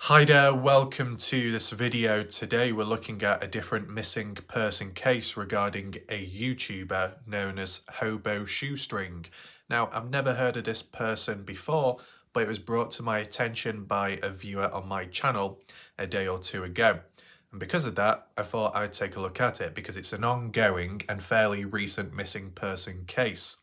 Hi there, welcome to this video. Today we're looking at a different missing person case regarding a YouTuber known as Hobo Shoestring. Now, I've never heard of this person before, but it was brought to my attention by a viewer on my channel a day or two ago. And because of that, I thought I'd take a look at it because it's an ongoing and fairly recent missing person case.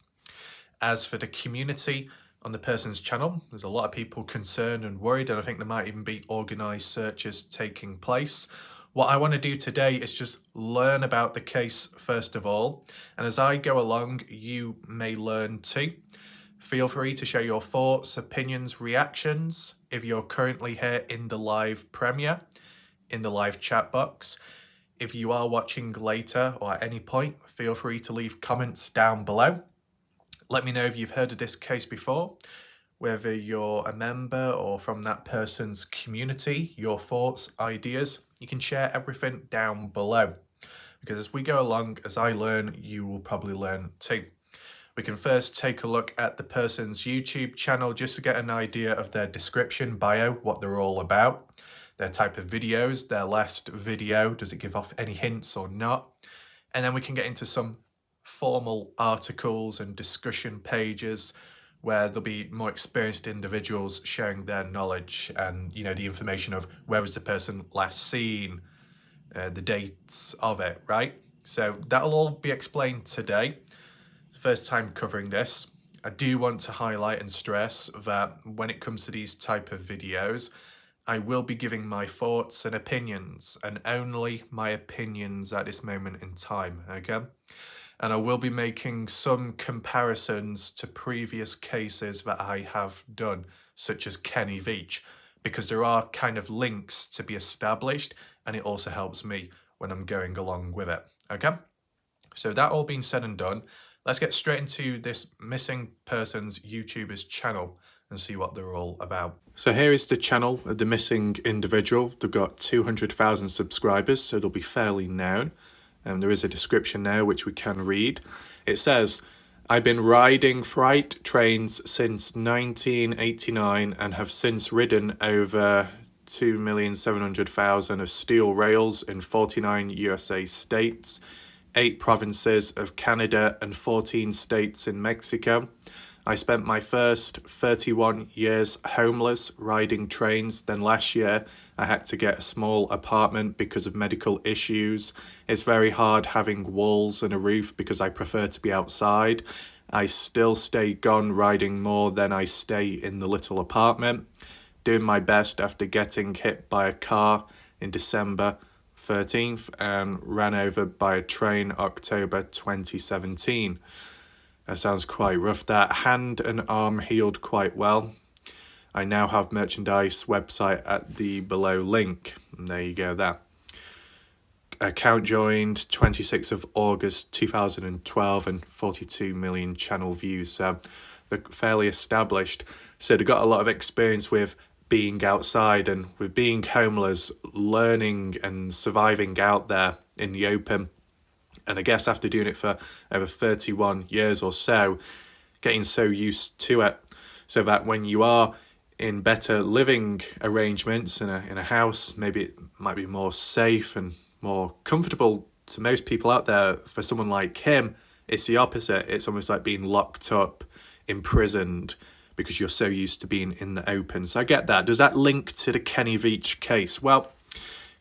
As for the community on the person's channel, there's a lot of people concerned and worried, and I think there might even be organised searches taking place. What I want to do today is just learn about the case first of all, and as I go along, you may learn too. Feel free to share your thoughts, opinions, reactions if you're currently here in the live premiere, in the live chat box. If you are watching later or at any point, feel free to leave comments down below. Let me know if you've heard of this case before, whether you're a member or from that person's community, your thoughts, ideas. You can share everything down below. Because as we go along, as I learn, you will probably learn too. We can first take a look at the person's YouTube channel just to get an idea of their description, bio, what they're all about, their type of videos, their last video, does it give off any hints or not? And then we can get into some formal articles and discussion pages where there'll be more experienced individuals sharing their knowledge and, you know, the information of where was the person last seen, the dates of it, right? So that'll all be explained today. First time covering this. I do want to highlight and stress that when it comes to these type of videos, I will be giving my thoughts and opinions, and only my opinions at this moment in time, okay? And I will be making some comparisons to previous cases that I have done, such as Kenny Veach, because there are kind of links to be established, and it also helps me when I'm going along with it, okay? So that all being said and done, let's get straight into this missing person's YouTuber's channel and see what they're all about. So here is the channel of the missing individual. They've got 200,000 subscribers, so they'll be fairly known. There is a description there which we can read. It says, I've been riding freight trains since 1989 and have since ridden over 2,700,000 of steel rails in 49 USA states, 8 provinces of Canada and 14 states in Mexico. I spent my first 31 years homeless riding trains. Then last year I had to get a small apartment because of medical issues. It's very hard having walls and a roof because I prefer to be outside. I still stay gone riding more than I stay in the little apartment. Doing my best after getting hit by a car in December 13th and ran over by a train October 2017. That sounds quite rough. That hand and arm healed quite well. I now have merchandise website at the below link. And there you go, that. Account joined 26th of August 2012 and 42 million channel views. So they're fairly established. So they've got a lot of experience with being outside and with being homeless, learning and surviving out there in the open. And I guess after doing it for over 31 years or so, getting so used to it, so that when you are in better living arrangements in a house, maybe it might be more safe and more comfortable to most people out there. For someone like him, it's the opposite. It's almost like being locked up, imprisoned, because you're so used to being in the open. So I get that. Does that link to the Kenny Veach case? Well,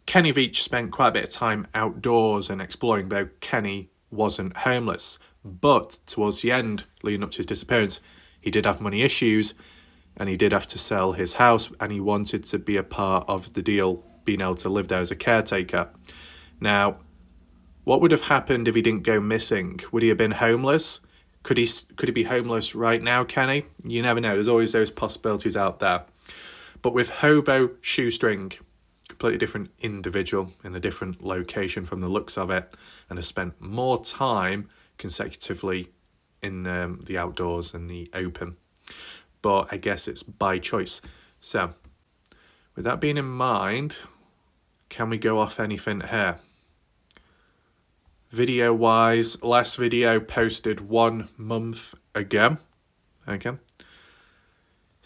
Kenny Veach spent quite a bit of time outdoors and exploring, though Kenny wasn't homeless. But towards the end, leading up to his disappearance, he did have money issues and he did have to sell his house, and he wanted to be a part of the deal, being able to live there as a caretaker. Now, what would have happened if he didn't go missing? Would he have been homeless? Could he be homeless right now, Kenny? You never know. There's always those possibilities out there. But with Hobo Shoestring, completely different individual in a different location from the looks of it, and has spent more time consecutively in the outdoors and the open. But I guess it's by choice. So, with that being in mind, can we go off anything here? Video wise, last video posted 1 month ago. Okay.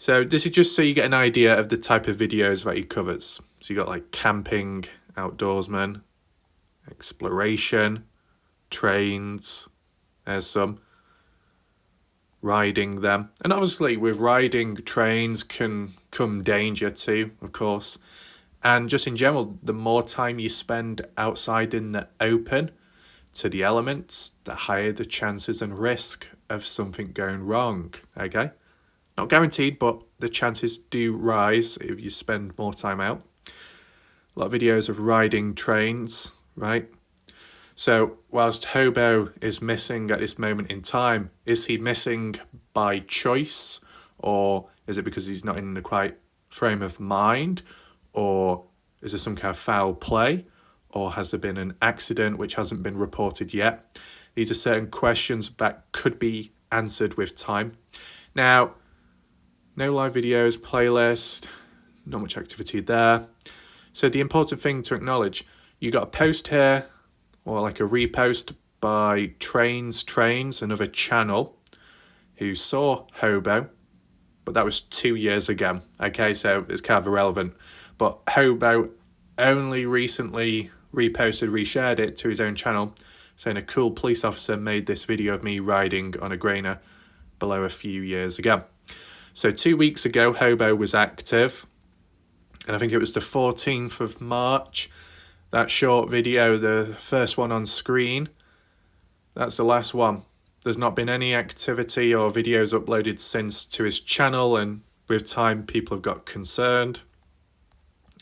So this is just so you get an idea of the type of videos that he covers. So you got like camping, outdoorsman, exploration, trains, there's some, riding them. And obviously with riding trains can come danger too, of course. And just in general, the more time you spend outside in the open to the elements, the higher the chances and risk of something going wrong, okay? Not guaranteed, but the chances do rise if you spend more time out. A lot of videos of riding trains, right? So whilst Hobo is missing at this moment in time, is he missing by choice, or is it because he's not in the quite frame of mind, or is there some kind of foul play, or has there been an accident which hasn't been reported yet? These are certain questions that could be answered with time. Now, no live videos, playlist, not much activity there. So the important thing to acknowledge, you got a post here, or like a repost by Trains, another channel, who saw Hobo, but that was 2 years ago. Okay, so it's kind of irrelevant. But Hobo only recently reposted, reshared it to his own channel, saying a cool police officer made this video of me riding on a grainer below a few years ago. So 2 weeks ago, Hobo was active, and I think it was the 14th of March. That short video, the first one on screen, that's the last one. There's not been any activity or videos uploaded since to his channel, and with time people have got concerned.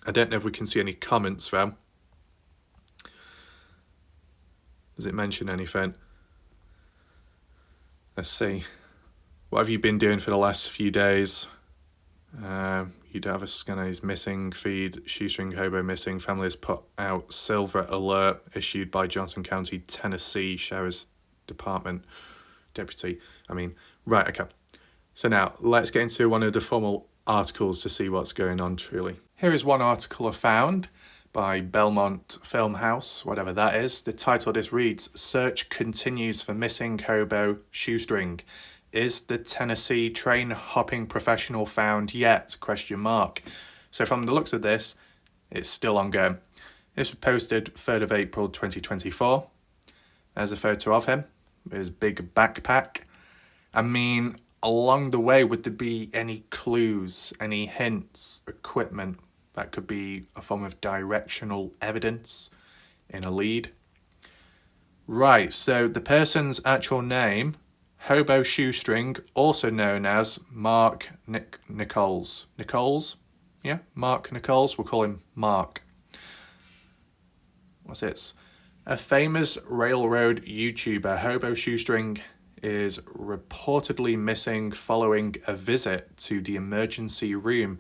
I don't know if we can see any comments though. Does it mention anything? Let's see. What have you been doing for the last few days? You don't have a scanner, he's missing, feed, shoestring Hobo missing, family has put out silver alert issued by Johnson County, Tennessee Sheriff's Department deputy. Right, okay. So now let's get into one of the formal articles to see what's going on truly. Here is one article I found by Belmont Film House, whatever that is. The title of this reads, Search continues for missing Hobo Shoestring. Is the Tennessee train hopping professional found yet? ? So from the looks of this, it's still ongoing. This was posted 3rd of April 2024. There's a photo of him with his big backpack. Along the way, would there be any clues, any hints, equipment that could be a form of directional evidence in a lead? Right, so the person's actual name, Hobo Shoestring, also known as Mark Nichols. Nichols? Yeah, Mark Nichols. We'll call him Mark. What's this? A famous railroad YouTuber, Hobo Shoestring, is reportedly missing following a visit to the emergency room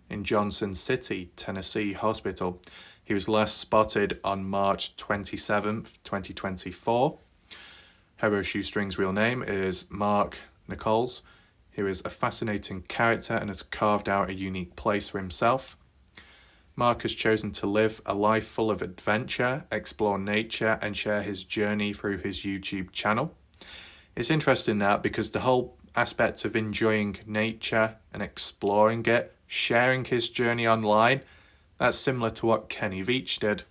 in Johnson City, Tennessee hospital. He was last spotted on March 27th, 2024. Hobo Shoestring's real name is Mark Nichols, who is a fascinating character and has carved out a unique place for himself. Mark has chosen to live a life full of adventure, explore nature, and share his journey through his YouTube channel. It's interesting that because the whole aspect of enjoying nature and exploring it, sharing his journey online, that's similar to what Kenny Veach did.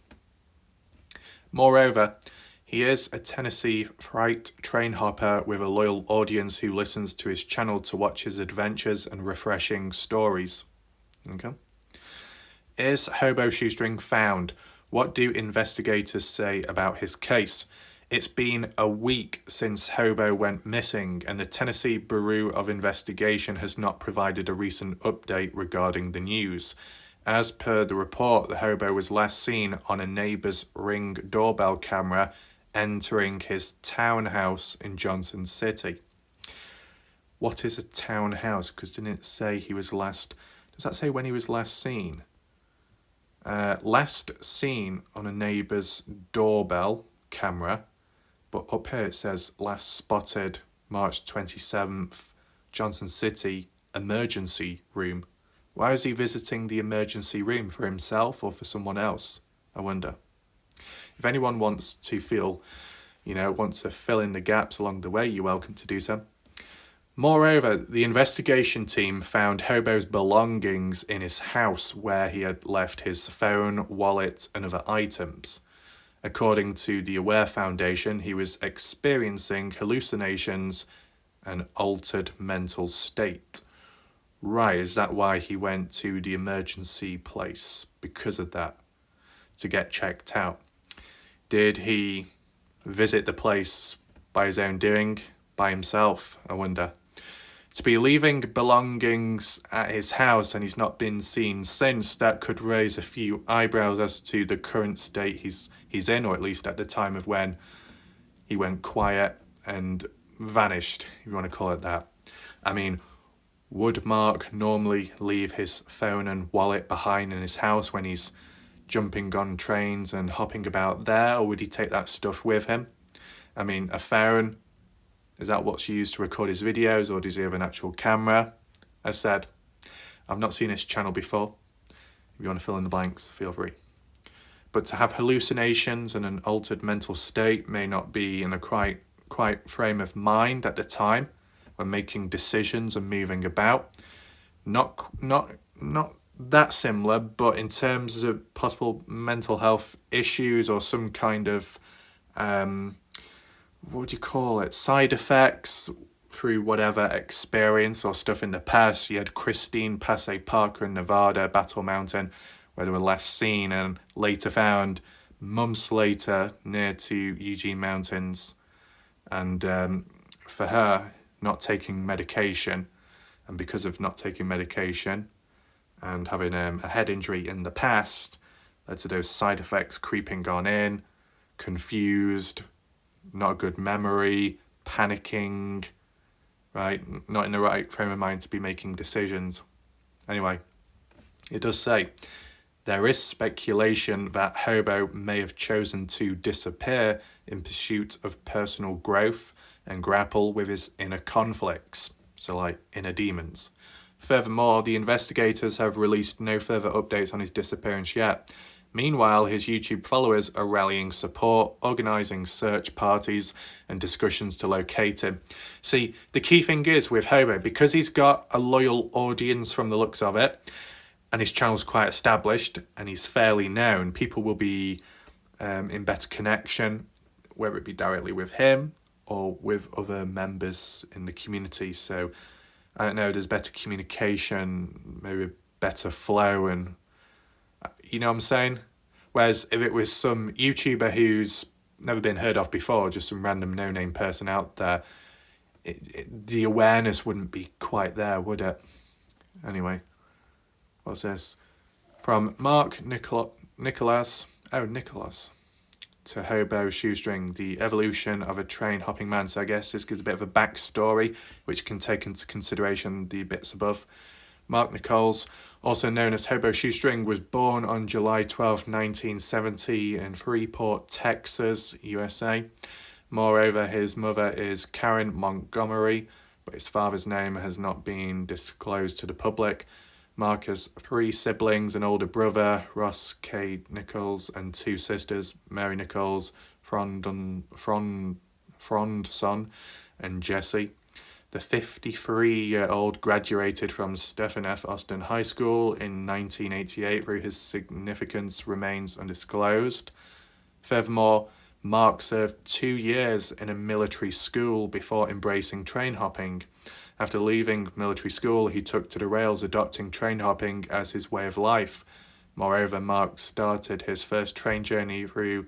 Moreover, he is a Tennessee freight train hopper with a loyal audience who listens to his channel to watch his adventures and refreshing stories. Okay. Is Hobo Shoestring found? What do investigators say about his case? It's been a week since Hobo went missing, and the Tennessee Bureau of Investigation has not provided a recent update regarding the news. As per the report, the Hobo was last seen on a neighbour's Ring doorbell camera entering his townhouse in Johnson City. What is a townhouse? Because didn't it say he was last... Does that say when he was last seen? Last seen on a neighbour's doorbell camera, but up here it says last spotted March 27th, Johnson City emergency room. Why is he visiting the emergency room? For himself or for someone else? I wonder. If anyone wants to fill in the gaps along the way, you're welcome to do so. Moreover, the investigation team found Hobo's belongings in his house where he had left his phone, wallet, and other items. According to the Aware Foundation, he was experiencing hallucinations and altered mental state. Right, is that why he went to the emergency place? Because of that, to get checked out. Did he visit the place by his own doing, by himself, I wonder? To be leaving belongings at his house and he's not been seen since, that could raise a few eyebrows as to the current state he's in, or at least at the time of when he went quiet and vanished, if you want to call it that. I mean, would Mark normally leave his phone and wallet behind in his house when he's jumping on trains and hopping about there, or would he take that stuff with him? I mean, a phone, is that what's used to record his videos, or does he have an actual camera? As said, I've not seen his channel before. If you want to fill in the blanks, feel free. But to have hallucinations and an altered mental state may not be in a quite frame of mind at the time when making decisions and moving about. Not that similar, but in terms of possible mental health issues or some kind of what would you call it, side effects through whatever experience or stuff in the past. You had Christine Passay Parker in Nevada, Battle Mountain, where they were last seen and later found months later near to Eugene Mountains. And for her, not taking medication, and because of not taking medication and having a head injury in the past, led to those side effects creeping on in, confused, not a good memory, panicking, right? Not in the right frame of mind to be making decisions. Anyway, it does say, there is speculation that Hobo may have chosen to disappear in pursuit of personal growth and grapple with his inner conflicts, so like inner demons. Furthermore, the investigators have released no further updates on his disappearance yet. Meanwhile, his YouTube followers are rallying support, organising search parties and discussions to locate him. See, the key thing is with Hobo, because he's got a loyal audience from the looks of it, and his channel's quite established and he's fairly known, people will be in better connection, whether it be directly with him or with other members in the community. So, I don't know, there's better communication, maybe better flow, and you know what I'm saying? Whereas if it was some YouTuber who's never been heard of before, just some random no-name person out there, the awareness wouldn't be quite there, would it? Anyway, what's this? From Mark Nicholas to Hobo Shoestring, the evolution of a train-hopping man. So I guess this gives a bit of a backstory, which can take into consideration the bits above. Mark Nichols, also known as Hobo Shoestring, was born on July 12, 1970 in Freeport, Texas, USA. Moreover, his mother is Karen Montgomery, but his father's name has not been disclosed to the public. Mark has 3 siblings, an older brother, Ross K. Nichols, and 2 sisters, Mary Nichols, Frondson, and Jessie. The 53-year-old graduated from Stephen F. Austin High School in 1988, though his significance remains undisclosed. Furthermore, Mark served 2 years in a military school before embracing train hopping. After leaving military school, he took to the rails, adopting train hopping as his way of life. Moreover, Mark started his first train journey through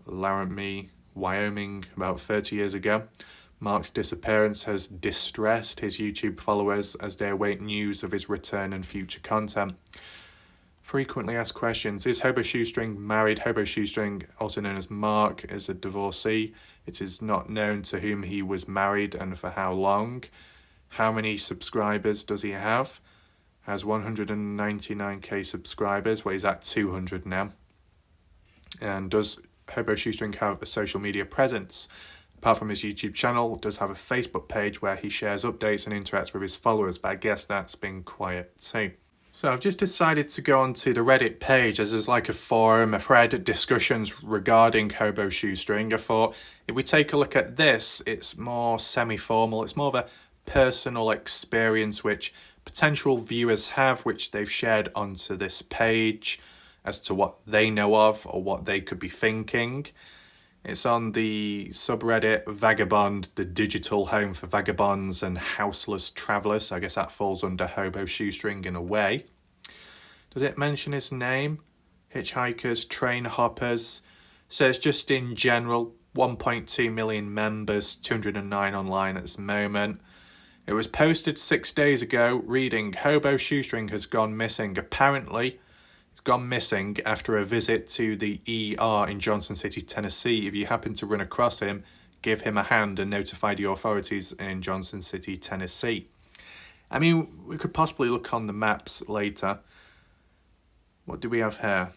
Laramie, Wyoming, about 30 years ago. Mark's disappearance has distressed his YouTube followers as they await news of his return and future content. Frequently asked questions. Is Hobo Shoestring married? Hobo Shoestring, also known as Mark, is a divorcee. It is not known to whom he was married and for how long. How many subscribers does he have? Has 199k subscribers. Well, he's at 200 now. And does Hobo Shoestring have a social media presence? Apart from his YouTube channel, does have a Facebook page where he shares updates and interacts with his followers, but I guess that's been quiet too. So I've just decided to go onto the Reddit page, as there's like a forum, a thread, discussions regarding Hobo Shoestring. I thought if we take a look at this, it's more semi-formal. It's more of a personal experience which potential viewers have, which they've shared onto this page as to what they know of or what they could be thinking. It's on the subreddit Vagabond, the digital home for vagabonds and houseless travellers. So I guess that falls under Hobo Shoestring in a way. Does it mention his name? Hitchhikers, train hoppers. So it's just in general, 1.2 million members, 209 online at this moment. It was posted 6 days ago, reading Hobo Shoestring has gone missing. Apparently, he's gone missing after a visit to the ER in Johnson City, Tennessee. If you happen to run across him, give him a hand and notify the authorities in Johnson City, Tennessee. I mean, we could possibly look on the maps later. What do we have here,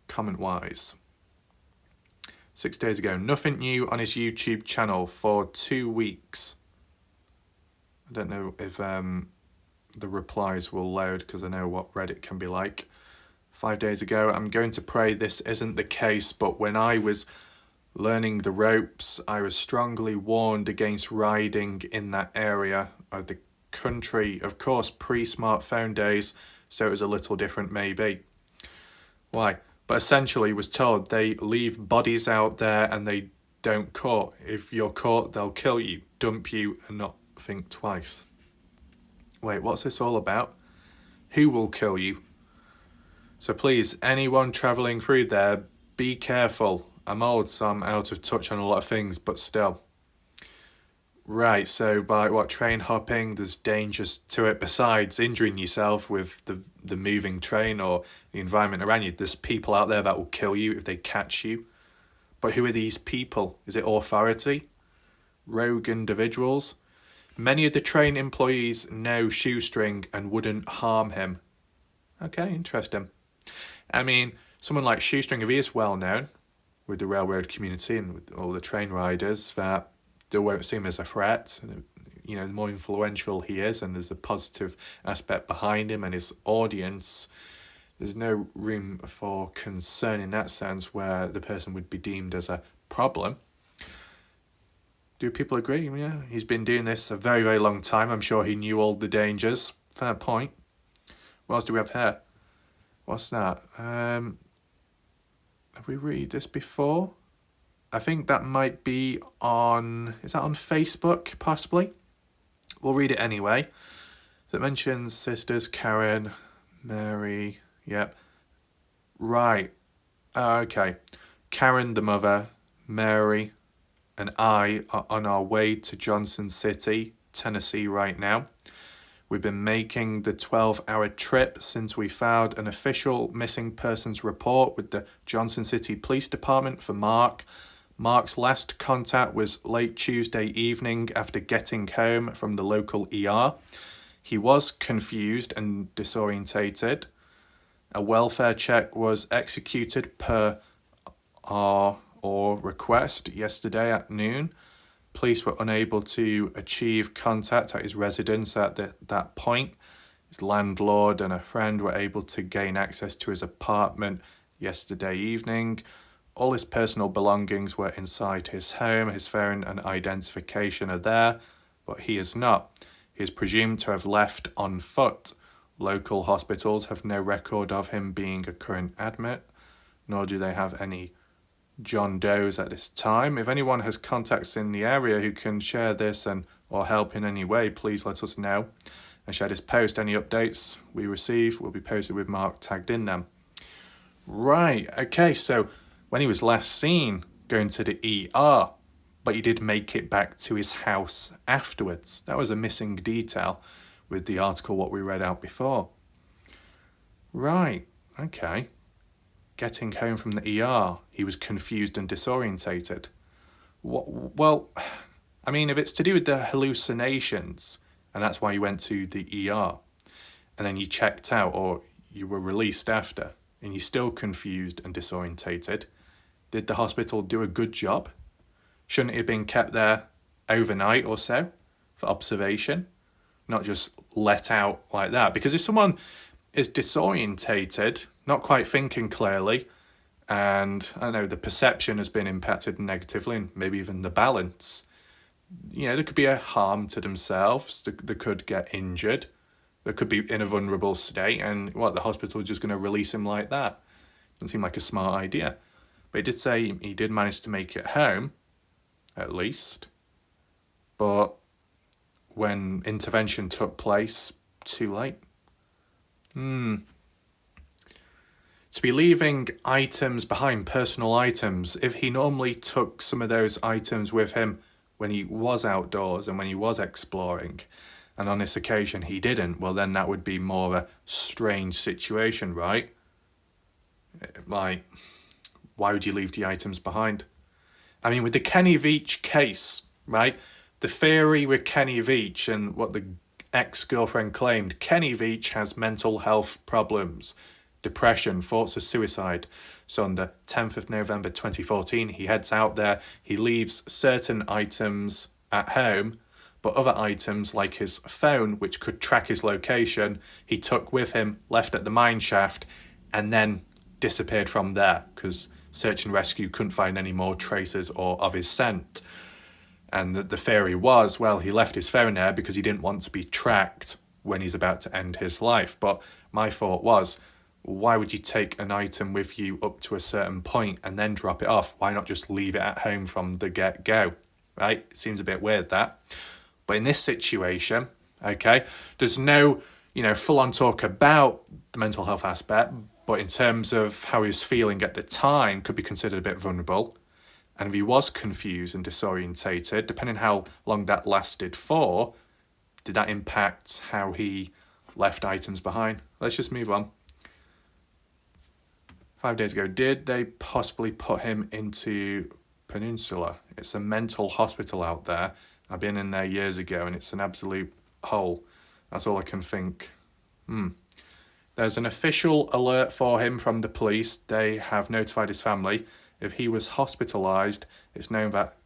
comment-wise? 6 days ago, nothing new on his YouTube channel for 2 weeks. I don't know if the replies will load because I know what Reddit can be like. 5 days ago, I'm going to pray this isn't the case, but when I was learning the ropes, I was strongly warned against riding in that area of the country. Of course, pre-smartphone days, so it was a little different maybe. Why? But essentially was told they leave bodies out there and they don't caught. If you're caught, they'll kill you, dump you, and not think twice. Wait, what's this all about? Who will kill you? So please, anyone travelling through there, be careful. I'm old, so I'm out of touch on a lot of things, but still. Right, so by train hopping, there's dangers to it besides injuring yourself with the moving train or the environment around you. There's people out there that will kill you if they catch you. But who are these people? Is it authority? Rogue individuals? Many of the train employees know Shoestring and wouldn't harm him. Okay, interesting. I mean, someone like Shoestring, if he is well known with the railroad community and with all the train riders, that they won't see him as a threat. You know, the more influential he is and there's a positive aspect behind him and his audience, there's no room for concern in that sense where the person would be deemed as a problem. Do people agree? Yeah, he's been doing this a very, very long time. I'm sure he knew all the dangers. Fair point. What else do we have here? What's that? Have we read this before? I think that might be on... Is that on Facebook, possibly? We'll read it anyway. So it mentions sisters, Karen, Mary... Yep. Right. Okay. Karen, the mother, Mary, and I are on our way to Johnson City, Tennessee right now. We've been making the 12-hour trip since we filed an official missing persons report with the Johnson City Police Department for Mark. Mark's last contact was late Tuesday evening after getting home from the local ER. He was confused and disorientated. A welfare check was executed per our request yesterday at noon. Police were unable to achieve contact at his residence at that point. His landlord and a friend were able to gain access to his apartment yesterday evening. All his personal belongings were inside his home. His phone and identification are there, but he is not. He is presumed to have left on foot. Local hospitals have no record of him being a current admit, nor do they have any John Does at this time. If anyone has contacts in the area who can share this or help in any way, please let us know and share this post. Any updates we receive will be posted with Mark tagged in them. Right, okay, so when he was last seen going to the ER, but he did make it back to his house afterwards. That was a missing detail with the article what we read out before. Right, okay. Getting home from the ER, he was confused and disorientated. Well, I mean, if it's to do with the hallucinations, and that's why you went to the ER, and then you checked out or you were released after, and you're still confused and disorientated, did the hospital do a good job? Shouldn't it have been kept there overnight or so for observation? Not just let out like that. Because if someone is disorientated, not quite thinking clearly, and I don't know, the perception has been impacted negatively, and maybe even the balance, there could be a harm to themselves. They could get injured. They could be in a vulnerable state, and the hospital is just going to release him like that? Doesn't seem like a smart idea. But he did say he did manage to make it home, at least. But when intervention took place, too late. To be leaving items behind, personal items, if he normally took some of those items with him when he was outdoors and when he was exploring, and on this occasion he didn't, well then that would be more of a strange situation, right? Like, why would you leave the items behind? I mean, with the Kenny Veach case, right? The theory with Kenny Veach and what the ex-girlfriend claimed, Kenny Veach has mental health problems, depression, thoughts of suicide. So on the 10th of November 2014, he heads out there, he leaves certain items at home, but other items like his phone, which could track his location, he took with him, left at the mine shaft, and then disappeared from there because search and rescue couldn't find any more traces or of his scent. And the theory was, well, he left his phone there because he didn't want to be tracked when he's about to end his life. But my thought was, why would you take an item with you up to a certain point and then drop it off? Why not just leave it at home from the get-go, right? It seems a bit weird, that. But in this situation, okay, there's no, full-on talk about the mental health aspect, but in terms of how he was feeling at the time, could be considered a bit vulnerable. And if he was confused and disorientated, depending how long that lasted for, did that impact how he left items behind? Let's just move on. 5 days ago, did they possibly put him into Peninsula? It's a mental hospital out there. I've been in there years ago and it's an absolute hole. That's all I can think. There's an official alert for him from the police. They have notified his family. If he was hospitalised, it's known that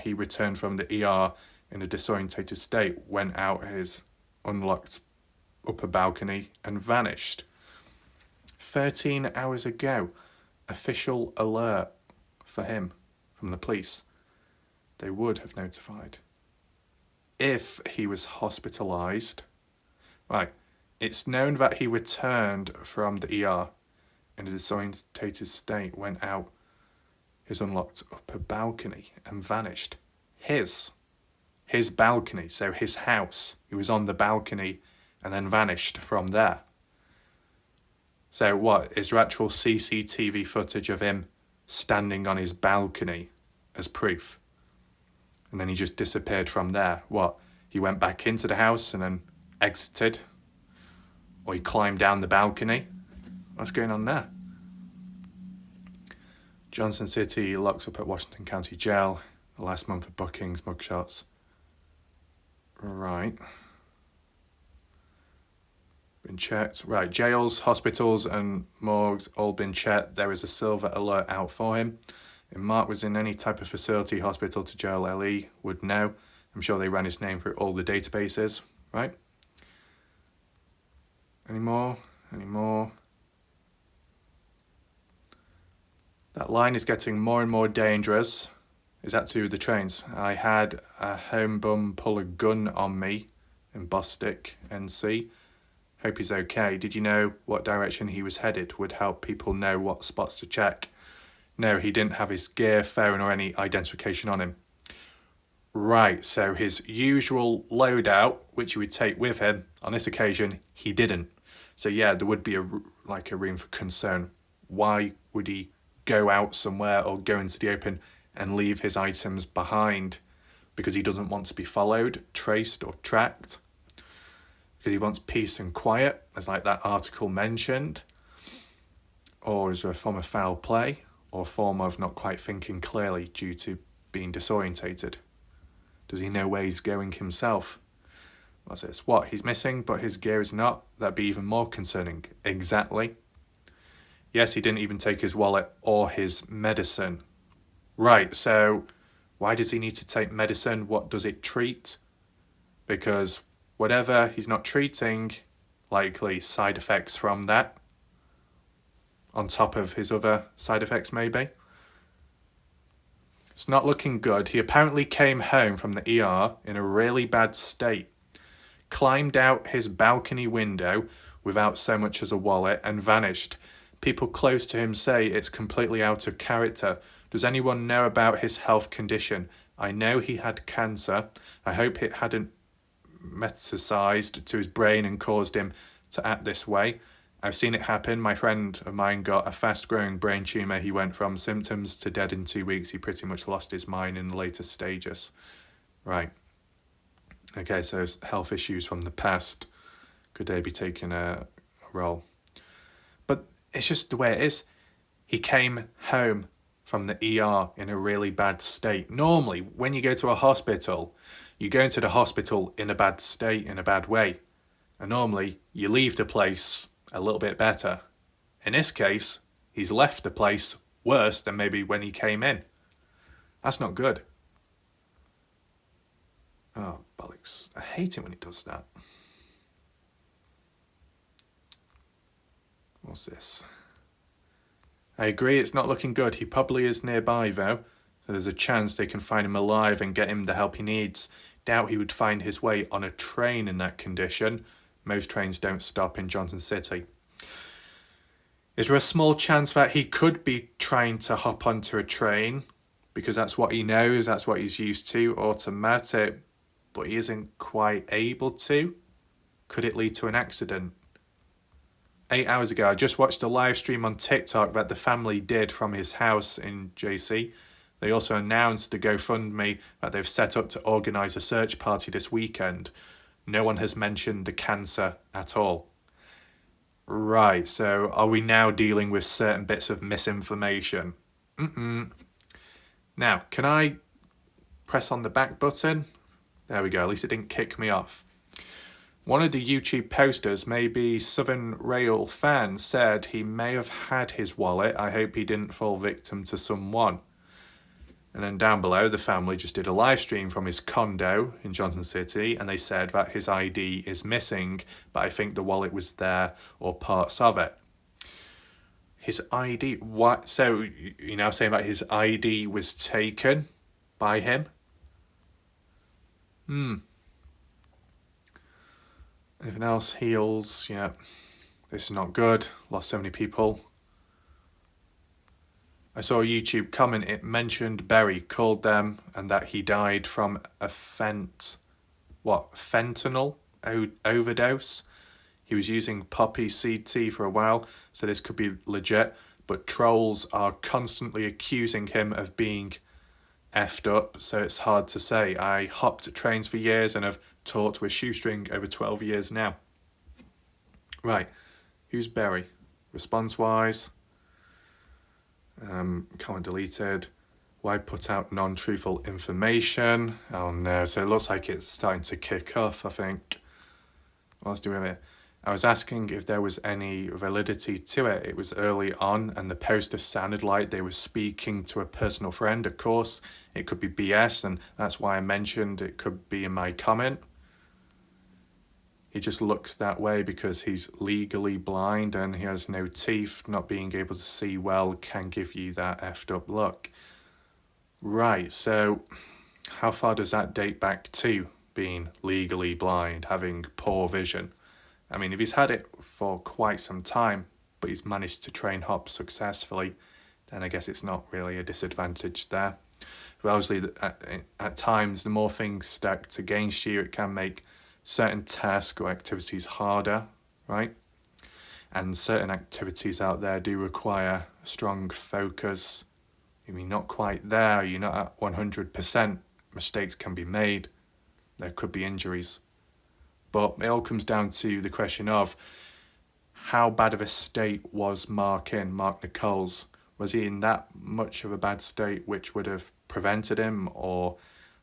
he returned from the ER in a disorientated state, went out his unlocked upper balcony and vanished. 13 hours ago, official alert for him from the police. They would have notified. If he was hospitalised, right, it's known that he returned from the ER in a disorientated state, went out his unlocked upper balcony and vanished. His balcony, so his house. He was on the balcony and then vanished from there. So what, is there actual CCTV footage of him standing on his balcony as proof? And then he just disappeared from there. What, he went back into the house and then exited? Or he climbed down the balcony? What's going on there? Johnson City locks up at Washington County Jail. The last month of bookings, mugshots. Right. Been checked. Right, jails, hospitals and morgues all been checked. There is a silver alert out for him. If Mark was in any type of facility, hospital to jail, LE would know. I'm sure they ran his name through all the databases, right? Any more? That line is getting more and more dangerous. Is that to do with the trains? I had a home bum pull a gun on me in Bostic, NC. Hope he's okay. Did you know what direction he was headed? Would help people know what spots to check. No, he didn't have his gear, phone or any identification on him. Right, so his usual loadout, which he would take with him, on this occasion, he didn't. So yeah, there would be a room for concern. Why would he go out somewhere or go into the open and leave his items behind? Because he doesn't want to be followed, traced or tracked? Because he wants peace and quiet, as like that article mentioned? Or is there a form of foul play? Or a form of not quite thinking clearly due to being disorientated? Does he know where he's going himself? What's this? What? He's missing, but his gear is not? That'd be even more concerning. Exactly. Yes, he didn't even take his wallet or his medicine. Right, so why does he need to take medicine? What does it treat? Because whatever he's not treating, likely side effects from that. On top of his other side effects, maybe. It's not looking good. He apparently came home from the ER in a really bad state, climbed out his balcony window without so much as a wallet and vanished. People close to him say it's completely out of character. Does anyone know about his health condition? I know he had cancer. I hope it hadn't metastasized to his brain and caused him to act this way. I've seen it happen. My friend of mine got a fast-growing brain tumour. He went from symptoms to dead in 2 weeks. He pretty much lost his mind in the later stages. Right. Okay, so health issues from the past. Could they be taking a role? But it's just the way it is. He came home from the ER in a really bad state. Normally, when you go to a hospital, you go into the hospital in a bad state, in a bad way. And normally, you leave the place a little bit better. In this case, he's left the place worse than maybe when he came in. That's not good. Oh, bollocks. I hate it when he does that. What's this? I agree, it's not looking good. He probably is nearby, though, so there's a chance they can find him alive and get him the help he needs. Doubt he would find his way on a train in that condition. Most trains don't stop in Johnson City. Is there a small chance that he could be trying to hop onto a train because that's what he knows, that's what he's used to, automatic, but he isn't quite able to? Could it lead to an accident? 8 hours ago, I just watched a live stream on TikTok that the family did from his house in JC. They also announced a GoFundMe that they've set up to organise a search party this weekend. No one has mentioned the cancer at all. Right, so are we now dealing with certain bits of misinformation? Now, can I press on the back button? There we go, at least it didn't kick me off. One of the YouTube posters, maybe Southern Rail fan, said he may have had his wallet. I hope he didn't fall victim to someone. And then down below, the family just did a live stream from his condo in Johnson City, and they said that his ID is missing, but I think the wallet was there or parts of it. His ID, what? So you're now saying that his ID was taken by him? Anything else? Heels, yeah. This is not good. Lost so many people. I saw a YouTube comment, it mentioned Berry, called them, and that he died from a fentanyl overdose. He was using poppy seed tea for a while, so this could be legit, but trolls are constantly accusing him of being effed up, so it's hard to say. I hopped trains for years and have taught with Shoestring over 12 years now. Right, who's Berry? Response-wise, comment deleted. Why put out non-truthful information? Oh no, so it looks like it's starting to kick off, I think. What else do we have here? I was asking if there was any validity to it. It was early on and the poster sounded like they were speaking to a personal friend. Of course, it could be BS, and that's why I mentioned it could be in my comment. He just looks that way because he's legally blind and he has no teeth. Not being able to see well can give you that effed up look. Right, so how far does that date back to being legally blind, having poor vision? I mean, if he's had it for quite some time, but he's managed to train hop successfully, then I guess it's not really a disadvantage there. But obviously, at times, the more things stacked against you, it can make certain tasks or activities harder, right? And certain activities out there do require strong focus. If you're not quite there, you're not at 100%, mistakes can be made. There could be injuries. But it all comes down to the question of how bad of a state was Mark Nichols? Was he in that much of a bad state which would have prevented him or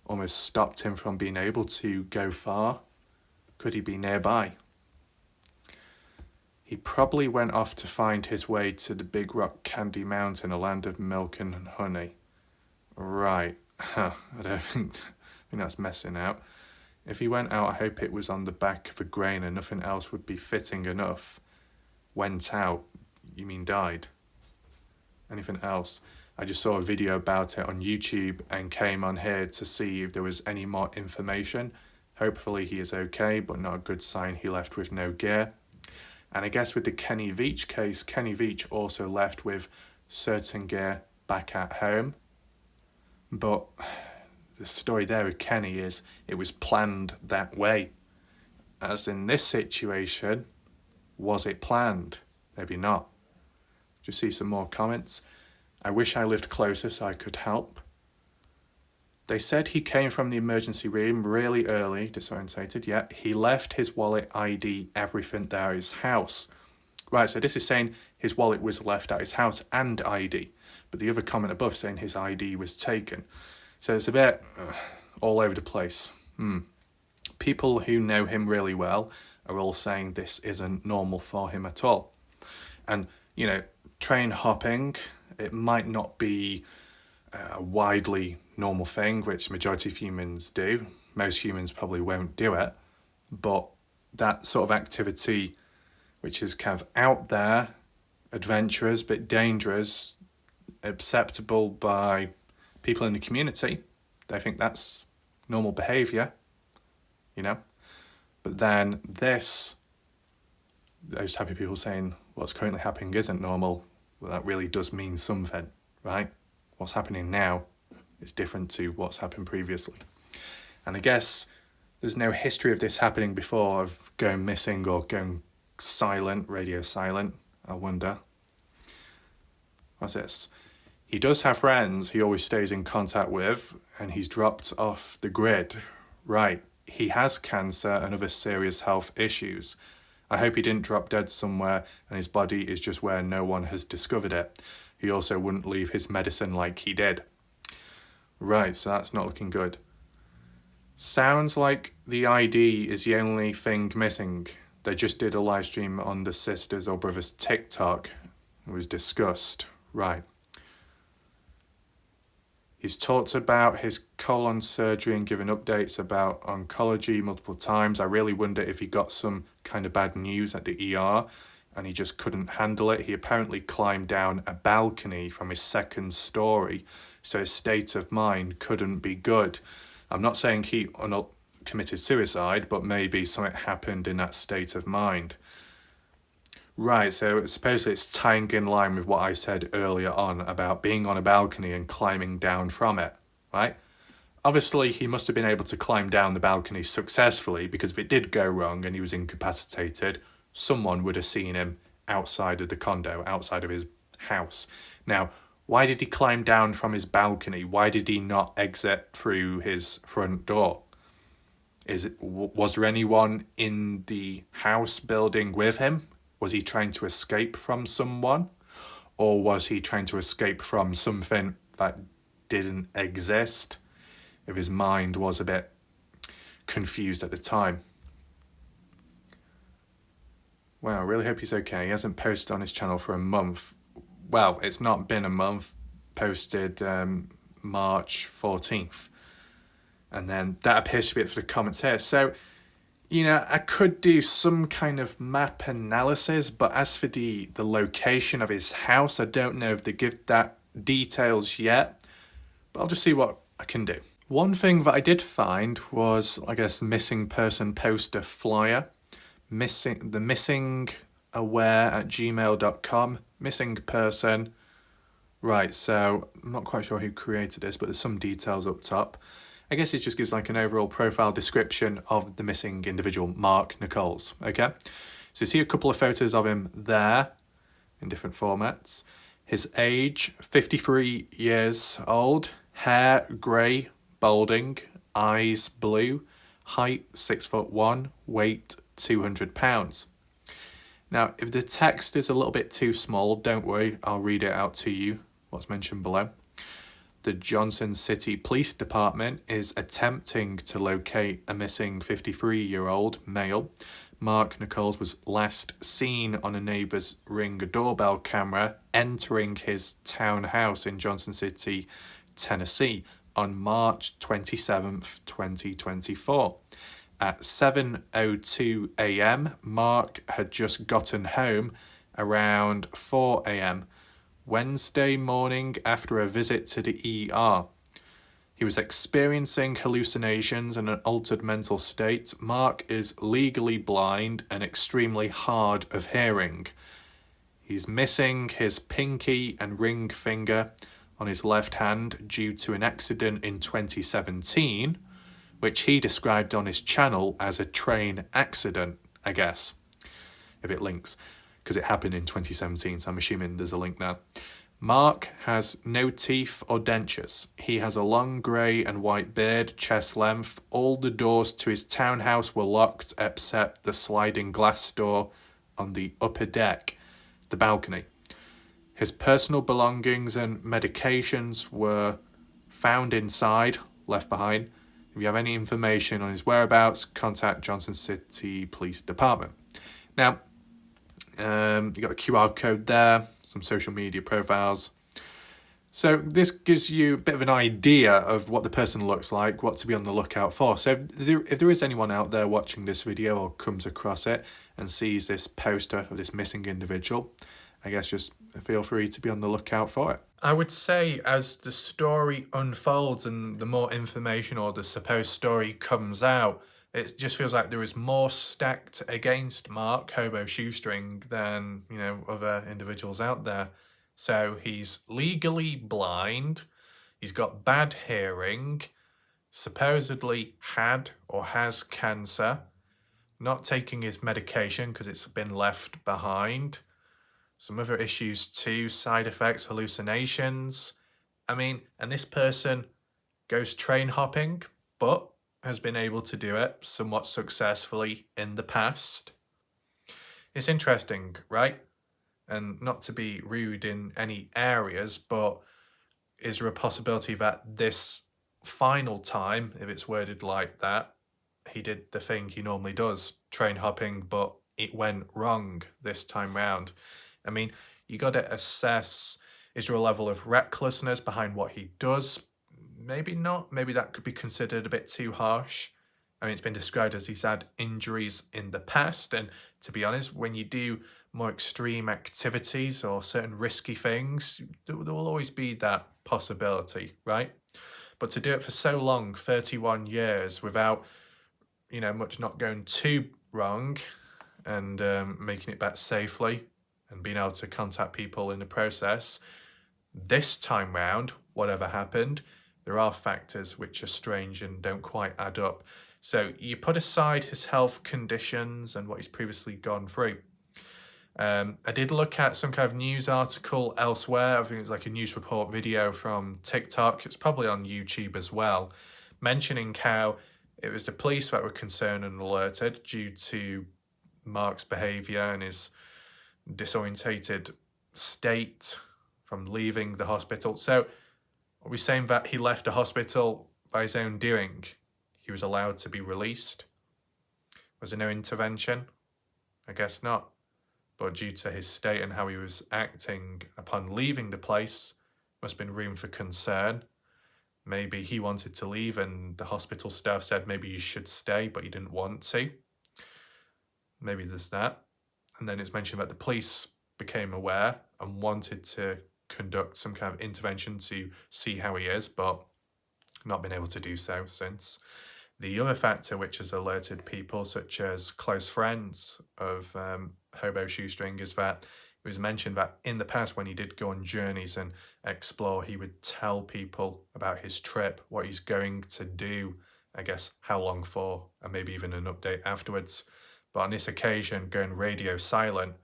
almost stopped him from being able to go far? Could he be nearby? He probably went off to find his way to the Big Rock Candy Mountain, a land of milk and honey. Right. I don't think that's messing out. If he went out, I hope it was on the back of a grain and nothing else would be fitting enough. Went out, you mean died? Anything else? I just saw a video about it on YouTube and came on here to see if there was any more information. Hopefully he is okay, but not a good sign he left with no gear. And I guess with the Kenny Veach case, Kenny Veach also left with certain gear back at home. But the story there with Kenny is it was planned that way. As in this situation, was it planned? Maybe not. Just see some more comments. I wish I lived closer so I could help. They said he came from the emergency room really early, disorientated, yet he left his wallet, ID, everything there at his house. Right, so this is saying his wallet was left at his house and ID, but the other comment above saying his ID was taken. So it's a bit all over the place. People who know him really well are all saying this isn't normal for him at all. And, you know, train hopping, it might not be a widely normal thing, which majority of humans do. Most humans probably won't do it, but that sort of activity, which is kind of out there, adventurous, but dangerous, acceptable by people in the community, they think that's normal behaviour, you know. But then those type of people saying what's currently happening isn't normal, well, that really does mean something, right? What's happening now is different to what's happened previously. And I guess there's no history of this happening before, of going missing or going silent, radio silent. I wonder. What's this? He does have friends he always stays in contact with, and he's dropped off the grid. Right. He has cancer and other serious health issues. I hope he didn't drop dead somewhere and his body is just where no one has discovered it. He also wouldn't leave his medicine like he did. Right, so that's not looking good. Sounds like the ID is the only thing missing. They just did a live stream on the sisters or brothers TikTok. It was discussed. Right. He's talked about his colon surgery and given updates about oncology multiple times. I really wonder if he got some kind of bad news at the ER and he just couldn't handle it. He apparently climbed down a balcony from his second story, so his state of mind couldn't be good. I'm not saying he committed suicide, but maybe something happened in that state of mind. Right, so supposedly it's tying in line with what I said earlier on about being on a balcony and climbing down from it, right? Obviously, he must have been able to climb down the balcony successfully, because if it did go wrong and he was incapacitated, someone would have seen him outside of the condo, outside of his house. Now, why did he climb down from his balcony? Why did he not exit through his front door? Was there anyone in the house building with him? Was he trying to escape from someone? Or was he trying to escape from something that didn't exist? If his mind was a bit confused at the time. Wow, I really hope he's okay. He hasn't posted on his channel for a month. Well, it's not been a month. Posted March 14th. And then that appears to be it for the comments here. So, you know, I could do some kind of map analysis, but as for the location of his house, I don't know if they give that details yet, but I'll just see what I can do. One thing that I did find was, I guess, missing person poster flyer, the missing aware at gmail.com, missing person. Right, so I'm not quite sure who created this, but there's some details up top. I guess it just gives like an overall profile description of the missing individual, Mark Nichols, okay? So you see a couple of photos of him there in different formats. His age, 53 years old, hair grey, balding, eyes blue, height 6'1", weight 200 pounds. Now, if the text is a little bit too small, don't worry, I'll read it out to you, what's mentioned below. The Johnson City Police Department is attempting to locate a missing 53-year-old male. Mark Nichols was last seen on a neighbour's Ring doorbell camera entering his townhouse in Johnson City, Tennessee on March 27th, 2024. At 7:02 a.m, Mark had just gotten home around 4 a.m, Wednesday morning after a visit to the ER. He was experiencing hallucinations and an altered mental state. Mark is legally blind and extremely hard of hearing. He's missing his pinky and ring finger on his left hand due to an accident in 2017, which he described on his channel as a train accident, I guess, if it links, because it happened in 2017, so I'm assuming there's a link there. Mark has no teeth or dentures. He has a long grey and white beard, chest length. All the doors to his townhouse were locked except the sliding glass door on the upper deck, the balcony. His personal belongings and medications were found inside, left behind. If you have any information on his whereabouts, contact Johnson City Police Department. Now, you got a QR code there, some social media profiles. So this gives you a bit of an idea of what the person looks like, what to be on the lookout for. So if there is anyone out there watching this video or comes across it and sees this poster of this missing individual, I guess just feel free to be on the lookout for it. I would say as the story unfolds and the more information or the supposed story comes out, it just feels like there is more stacked against Mark, Hobo Shoestring, than, other individuals out there. So he's legally blind, he's got bad hearing, supposedly had or has cancer, not taking his medication because it's been left behind. Some other issues too, side effects, hallucinations. And this person goes train hopping, but has been able to do it somewhat successfully in the past. It's interesting, right? And not to be rude in any areas, but is there a possibility that this final time, if it's worded like that, he did the thing he normally does, train hopping, but it went wrong this time round? You got to assess, is there a level of recklessness behind what he does? Maybe not. Maybe that could be considered a bit too harsh. It's been described as he's had injuries in the past. And to be honest, when you do more extreme activities or certain risky things, there will always be that possibility, right? But to do it for so long, 31 years, without, much not going too wrong and making it back safely and being able to contact people in the process, this time round, whatever happened, there are factors which are strange and don't quite add up. So you put aside his health conditions and what he's previously gone through. I did look at some kind of news article elsewhere. I think it was like a news report video from TikTok. It's probably on YouTube as well, mentioning how it was the police that were concerned and alerted due to Mark's behaviour and his disorientated state from leaving the hospital. So are we saying that he left the hospital by his own doing? He was allowed to be released? Was there no intervention? I guess not. But due to his state and how he was acting upon leaving the place, must have been room for concern. Maybe he wanted to leave and the hospital staff said maybe you should stay, but he didn't want to. Maybe there's that. And then it's mentioned that the police became aware and wanted to conduct some kind of intervention to see how he is, but not been able to do so since. The other factor which has alerted people, such as close friends of Hobo Shoestring, is that it was mentioned that in the past when he did go on journeys and explore, he would tell people about his trip, what he's going to do, I guess how long for, and maybe even an update afterwards. But on this occasion, going radio silent,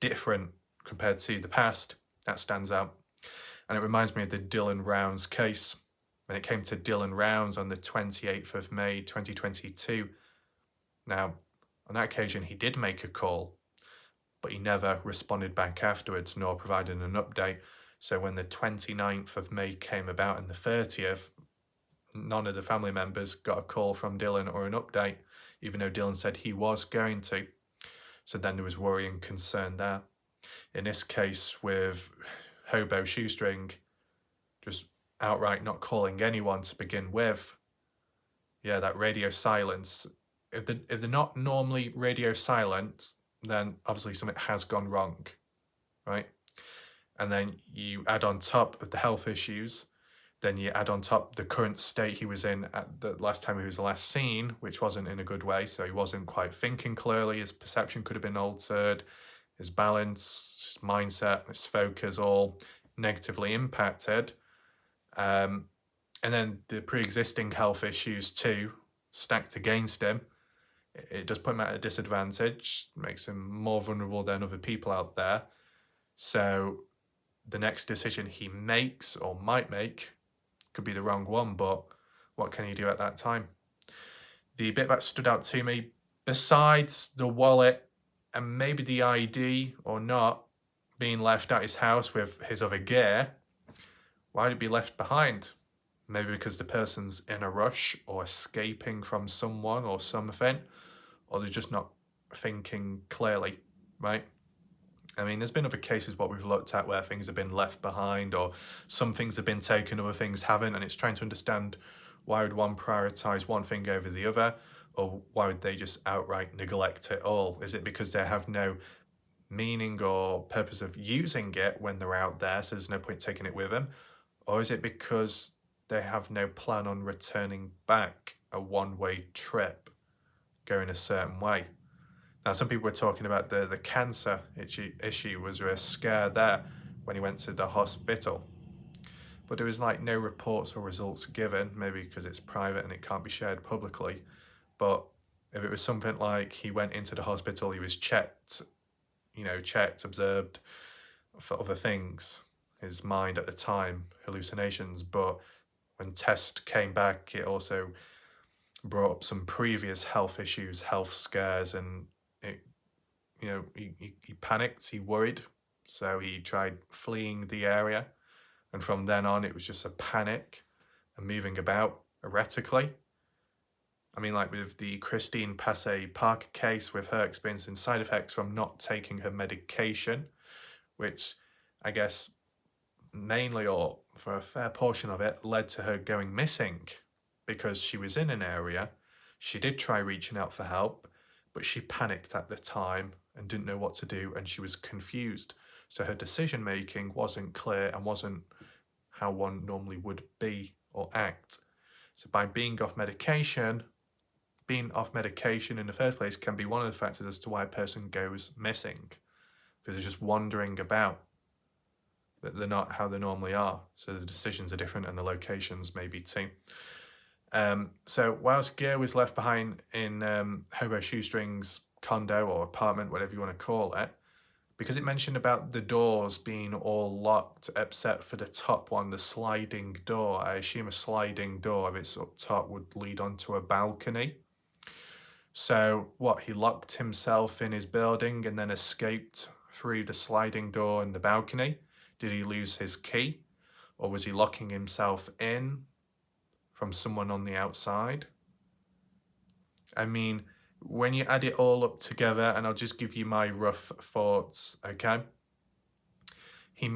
different compared to the past, that stands out. And it reminds me of the Dylan Rounds case. When it came to Dylan Rounds on the 28th of May 2022. Now, on that occasion, he did make a call, but he never responded back afterwards, nor provided an update. So when the 29th of May came about and the 30th, none of the family members got a call from Dylan or an update, even though Dylan said he was going to. So then there was worry and concern there. In this case with Hobo Shoestring, just outright not calling anyone to begin with. Yeah, that radio silence. If they're not normally radio silent, then obviously something has gone wrong, right? and then you add on top of the health issues, then you add on top the current state he was in at the last time he was last seen, which wasn't in a good way, so he wasn't quite thinking clearly, his perception could have been altered, his balance, his mindset, his focus all negatively impacted. And then the pre-existing health issues too, stacked against him. It does put him at a disadvantage, makes him more vulnerable than other people out there. So the next decision he makes or might make could be the wrong one, but what can he do at that time? The bit that stood out to me, besides the wallet and maybe the ID or not being left at his house with his other gear, why would it be left behind? Maybe because the person's in a rush or escaping from someone or something, or they're just not thinking clearly, right? I mean, there's been other cases what we've looked at where things have been left behind or some things have been taken, other things haven't, and it's trying to understand why would one prioritize one thing over the other, or why would they just outright neglect it all? Is it because they have no meaning or purpose of using it when they're out there, so there's no point taking it with them? Or is it because they have no plan on returning back, a one-way trip, going a certain way? Now, some people were talking about the cancer issue. Was there a scare there when he went to the hospital? But there was like no reports or results given, maybe because it's private and it can't be shared publicly. But if it was something like he went into the hospital, he was checked, observed for other things, his mind at the time, hallucinations, but when tests came back, it also brought up some previous health issues, health scares, and he panicked, he worried, so he tried fleeing the area, and from then on it was just a panic and moving about erratically. I mean, like with the Christine Passay Parker case, with her experiencing side effects from not taking her medication, which I guess mainly, or for a fair portion of it, led to her going missing because she was in an area, she did try reaching out for help, but she panicked at the time and didn't know what to do, and she was confused. So her decision making wasn't clear and wasn't how one normally would be or act. So by being off medication in the first place can be one of the factors as to why a person goes missing, because they're just wandering about. They're not how they normally are. So the decisions are different and the locations maybe too. So whilst gear was left behind in Hobo Shoestring's condo or apartment, whatever you want to call it, because it mentioned about the doors being all locked except for the top one, the sliding door. I assume a sliding door, if it's up top, would lead onto a balcony. So what, he locked himself in his building and then escaped through the sliding door and the balcony? Did he lose his key? Or was he locking himself in from someone on the outside? I mean, when you add it all up together, and I'll just give you my rough thoughts, okay? He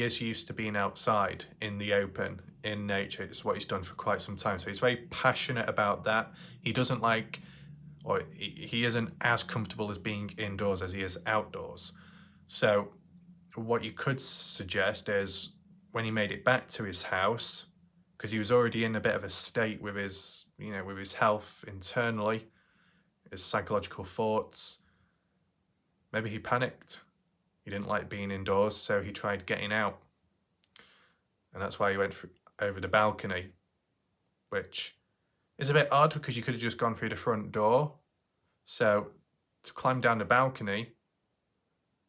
is used to being outside in the open, in nature. It's what he's done for quite some time. So he's very passionate about that. He doesn't like, or he isn't as comfortable as being indoors as he is outdoors. So what you could suggest is when he made it back to his house, because he was already in a bit of a state with his, with his health internally, his psychological thoughts, maybe he panicked. He didn't like being indoors, so he tried getting out. And that's why he went over the balcony, which is a bit odd because you could have just gone through the front door. So to climb down the balcony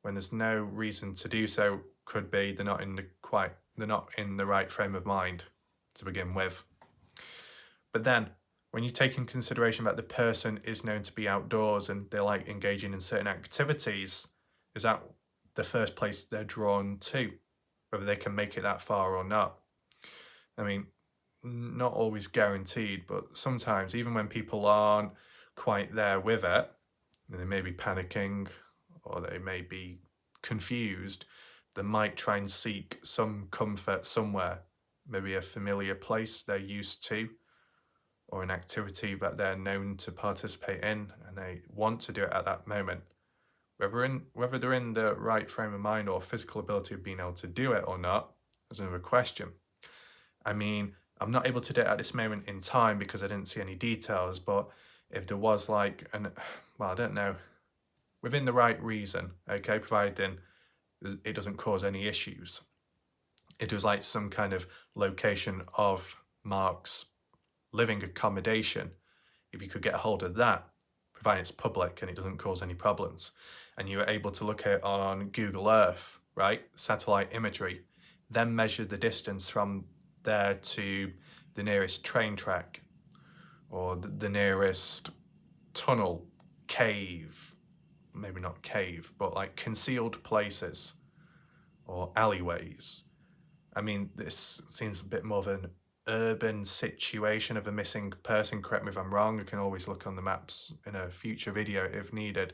when there's no reason to do so could be they're not in the right frame of mind to begin with. But then when you take in consideration that the person is known to be outdoors and they like engaging in certain activities, is that the first place they're drawn to, whether they can make it that far or not? I mean, not always guaranteed, but sometimes even when people aren't quite there with it, they may be panicking or they may be confused, they might try and seek some comfort somewhere, maybe a familiar place they're used to, or an activity that they're known to participate in and they want to do it at that moment. Whether they're in the right frame of mind or physical ability of being able to do it or not is another question. I mean, I'm not able to do it at this moment in time because I didn't see any details, but if there was like well, I don't know, within the right reason, okay, providing it doesn't cause any issues. It was like some kind of location of Mark's living accommodation. If you could get a hold of that, providing it's public and it doesn't cause any problems, and you were able to look at it on Google Earth, right, satellite imagery, then measure the distance from there to the nearest train track or the nearest tunnel, cave, maybe not cave, but like concealed places or alleyways. I mean, this seems a bit more of an urban situation of a missing person. Correct me if I'm wrong. I can always look on the maps in a future video if needed.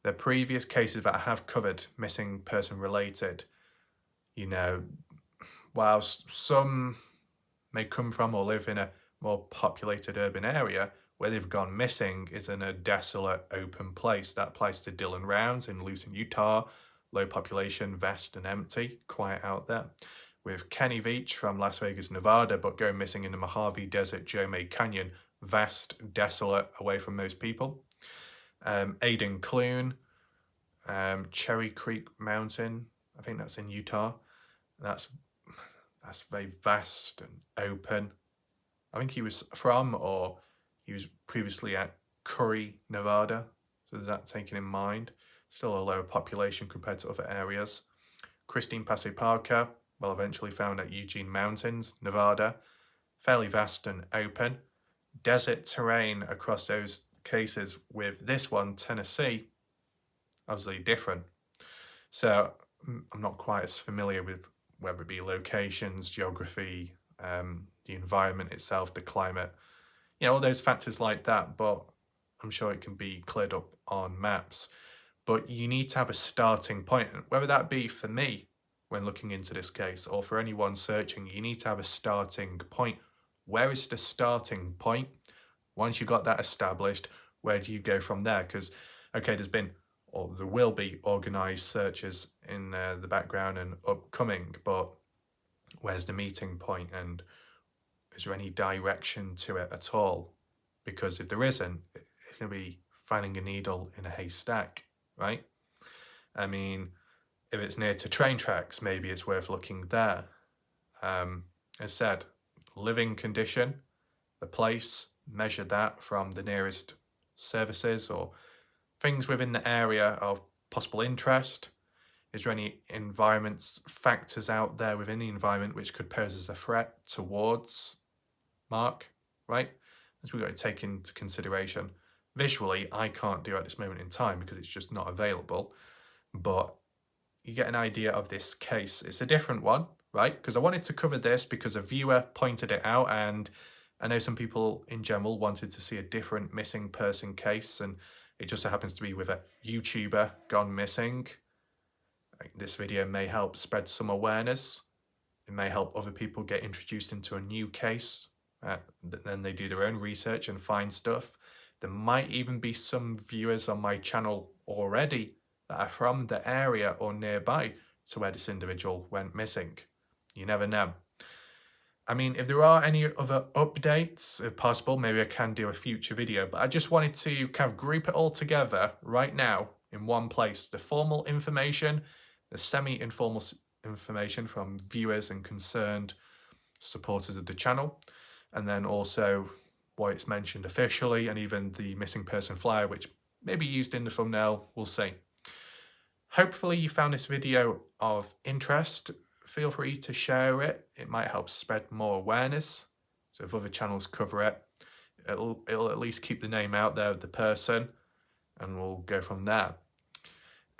The previous cases that I have covered, missing person related, you know, whilst some may come from or live in a more populated urban area, where they've gone missing is in a desolate open place. That applies to Dylan Rounds in Lucin, Utah, low population, vast and empty, quiet out there. With Kenny Veach from Las Vegas, Nevada, but going missing in the Mojave Desert, Jomay Canyon, vast, desolate, away from most people. Aiden Clune, Cherry Creek Mountain, I think that's in Utah. That's very vast and open. I think he was from, or he was previously at Curry, Nevada. So there's that taken in mind. Still a lower population compared to other areas. Christine Passe Parker, well, eventually found at Eugene Mountains, Nevada. Fairly vast and open. Desert terrain across those cases. With this one, Tennessee, obviously different. So I'm not quite as familiar with whether it be locations, geography, the environment itself, the climate, you know, all those factors like that, but I'm sure it can be cleared up on maps. But you need to have a starting point, whether that be for me when looking into this case or for anyone searching, you need to have a starting point. Where is the starting point? Once you've got that established, where do you go from there? Because, okay, there's been, or there will be, organised searches in the background and upcoming, but where's the meeting point, and is there any direction to it at all? Because if there isn't, it's going to be finding a needle in a haystack, right? I mean, if it's near to train tracks, maybe it's worth looking there. As said, living condition, the place, measure that from the nearest services or things within the area of possible interest. Is there any environments, factors out there within the environment which could pose as a threat towards Mark, right? As we've got to take into consideration. Visually, I can't do at this moment in time because it's just not available, but you get an idea of this case. It's a different one, right? Because I wanted to cover this because a viewer pointed it out, and I know some people in general wanted to see a different missing person case, and it just so happens to be with a YouTuber gone missing. This video may help spread some awareness. It may help other people get introduced into a new case. Then they do their own research and find stuff. There might even be some viewers on my channel already that are from the area or nearby to where this individual went missing. You never know. I mean, if there are any other updates, if possible, maybe I can do a future video, but I just wanted to kind of group it all together right now in one place. The formal information, the semi-informal information from viewers and concerned supporters of the channel, and then also what it's mentioned officially, and even the missing person flyer, which may be used in the thumbnail, we'll see. Hopefully you found this video of interest. Feel free to share it. It might help spread more awareness. So if other channels cover it, it'll at least keep the name out there of the person, and we'll go from there.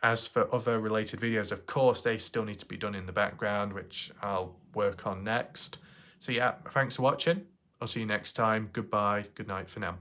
As for other related videos, of course, they still need to be done in the background, which I'll work on next. So yeah, thanks for watching. I'll see you next time. Goodbye. Good night for now.